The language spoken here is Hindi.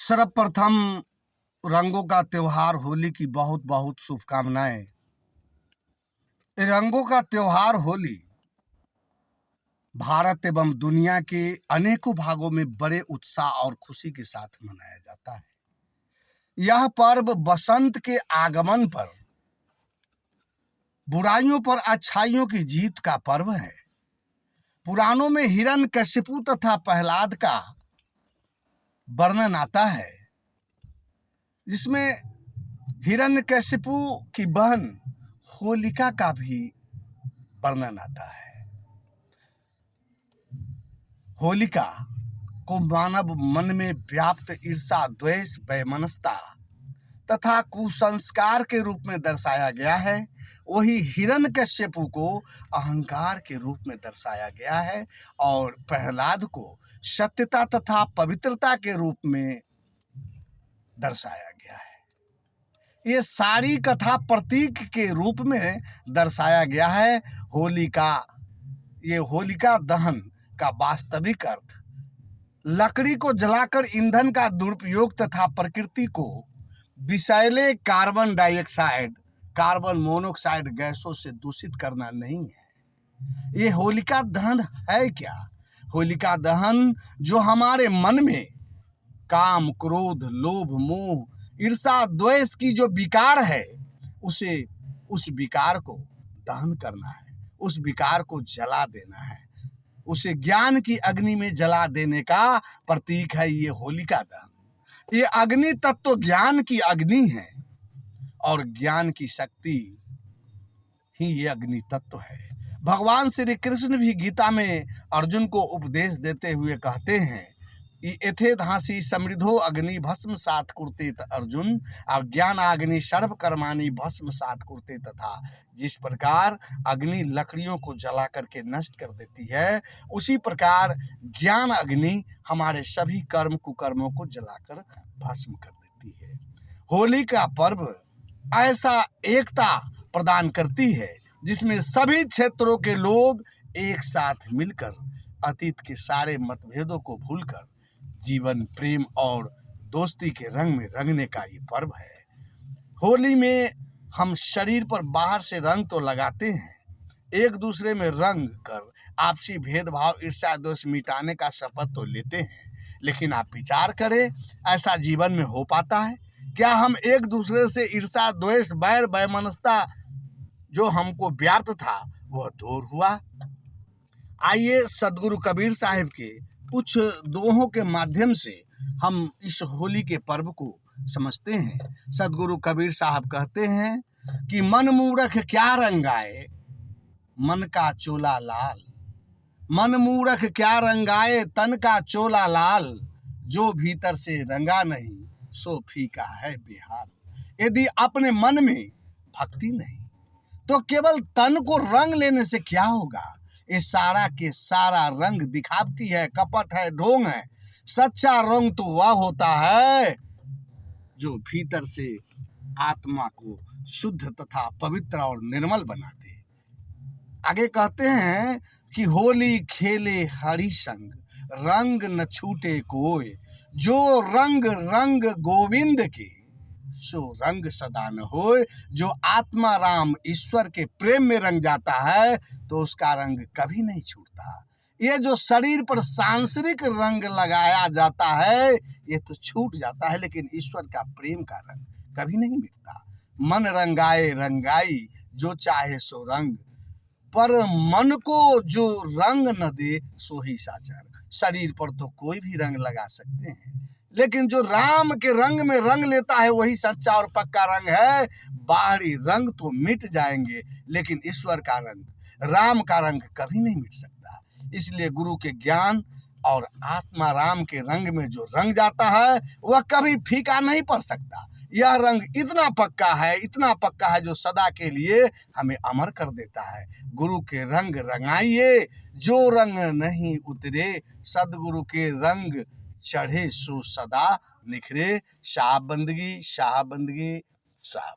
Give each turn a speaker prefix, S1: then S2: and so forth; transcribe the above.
S1: सर्वप्रथम रंगों का त्योहार होली की बहुत बहुत शुभकामनाएं। रंगों का त्योहार होली भारत एवं दुनिया के अनेकों भागों में बड़े उत्साह और खुशी के साथ मनाया जाता है। यह पर्व बसंत के आगमन पर बुराइयों पर अच्छाइयों की जीत का पर्व है। पुराणों में हिरण्यकशिपु तथा प्रहलाद का वर्णन आता है, जिसमें हिरण्यकशिपु की बहन होलिका का भी वर्णन आता है। होलिका को मानव मन में व्याप्त ईर्षा, द्वेष, वैमनस्यता तथा कुसंस्कार के रूप में दर्शाया गया है। वही हिरण्यकशिपु को अहंकार के रूप में दर्शाया गया है और प्रहलाद को सत्यता तथा पवित्रता के रूप में दर्शाया गया है। ये सारी कथा प्रतीक के रूप में दर्शाया गया है। होलिका दहन का वास्तविक अर्थ लकड़ी को जलाकर ईंधन का दुरुपयोग तथा प्रकृति को विषैले कार्बन डाइऑक्साइड, कार्बन मोनोऑक्साइड गैसों से दूषित करना नहीं है। ये होलिका दहन है क्या? होलिका दहन जो हमारे मन में काम, क्रोध, लोभ, मोह, ईर्षा, द्वेष की जो विकार है, उस विकार को दहन करना है, उस विकार को जला देना है, उसे ज्ञान की अग्नि में जला देने का प्रतीक है ये होलिका दहन। ये अग्नि तत्व ज्ञान की अग्नि है और ज्ञान की शक्ति ही ये अग्नि तत्व है। भगवान श्री कृष्ण भी गीता में अर्जुन को उपदेश देते हुए कहते हैं, यथेधासी समृद्धो अग्नि भस्म सात कुरुतेत अर्जुन, और ज्ञानाग्नि सर्व कर्माणि भस्म सात कुरुते। तथा जिस प्रकार अग्नि लकड़ियों को जला करके नष्ट कर देती है, उसी प्रकार ज्ञान अग्नि हमारे सभी कर्म कुकर्मों को जलाकर भस्म कर देती है। होली का पर्व ऐसा एकता प्रदान करती है जिसमें सभी क्षेत्रों के लोग एक साथ मिलकर अतीत के सारे मतभेदों को भूलकर जीवन, प्रेम और दोस्ती के रंग में रंगने का ये पर्व है। होली में हम शरीर पर बाहर से रंग तो लगाते हैं, एक दूसरे में रंग कर आपसी भेदभाव, ईर्ष्या, दोष मिटाने का शपथ तो लेते हैं, लेकिन आप विचार करें, ऐसा जीवन में हो पाता है क्या? हम एक दूसरे से ईर्ष्या, द्वेष, बैर, वैमनस्यता जो हमको व्याप्त था वह दूर हुआ। आइए सदगुरु कबीर साहिब के कुछ दोहों के माध्यम से हम इस होली के पर्व को समझते हैं। सदगुरु कबीर साहब कहते हैं कि मन मूरख क्या रंगाए, मन का चोला लाल। मन मूरख क्या रंगाए, तन का चोला लाल। जो भीतर से रंगा नहीं, सो फीका है बेहाल। यदि अपने मन में भक्ति नहीं तो केवल तन को रंग लेने से क्या होगा? ये सारा के सारा रंग दिखावटी है, कपट है, ढोंग है। सच्चा रंग तो वह होता है जो भीतर से आत्मा को शुद्ध तथा पवित्र और निर्मल बना दे। आगे कहते हैं कि होली खेले हरि संग, रंग न छूटे कोय। जो रंग रंग गोविंद के, सो रंग सदा न होए। जो आत्मा राम ईश्वर के प्रेम में रंग जाता है तो उसका रंग कभी नहीं छूटता। ये जो शरीर पर सांसारिक रंग लगाया जाता है ये तो छूट जाता है, लेकिन ईश्वर का प्रेम का रंग कभी नहीं मिटता। मन रंगाए रंगाई, जो चाहे सो रंग, पर मन को जो रंग न दे सो ही साचर। शरीर पर तो कोई भी रंग लगा सकते हैं, लेकिन जो राम के रंग में रंग लेता है वही सच्चा और पक्का रंग है। बाहरी रंग तो मिट जाएंगे, लेकिन ईश्वर का रंग, राम का रंग कभी नहीं मिट सकता। इसलिए गुरु के ज्ञान और आत्मा राम के रंग में जो रंग जाता है वह कभी फीका नहीं पड़ सकता। यह रंग इतना पक्का है, इतना पक्का है, जो सदा के लिए हमें अमर कर देता है। गुरु के रंग रंगाइए, जो रंग नहीं उतरे, सदगुरु के रंग चढ़े सो सदा निखरे। शाह बंदगी, शाह बंदगी, शाह।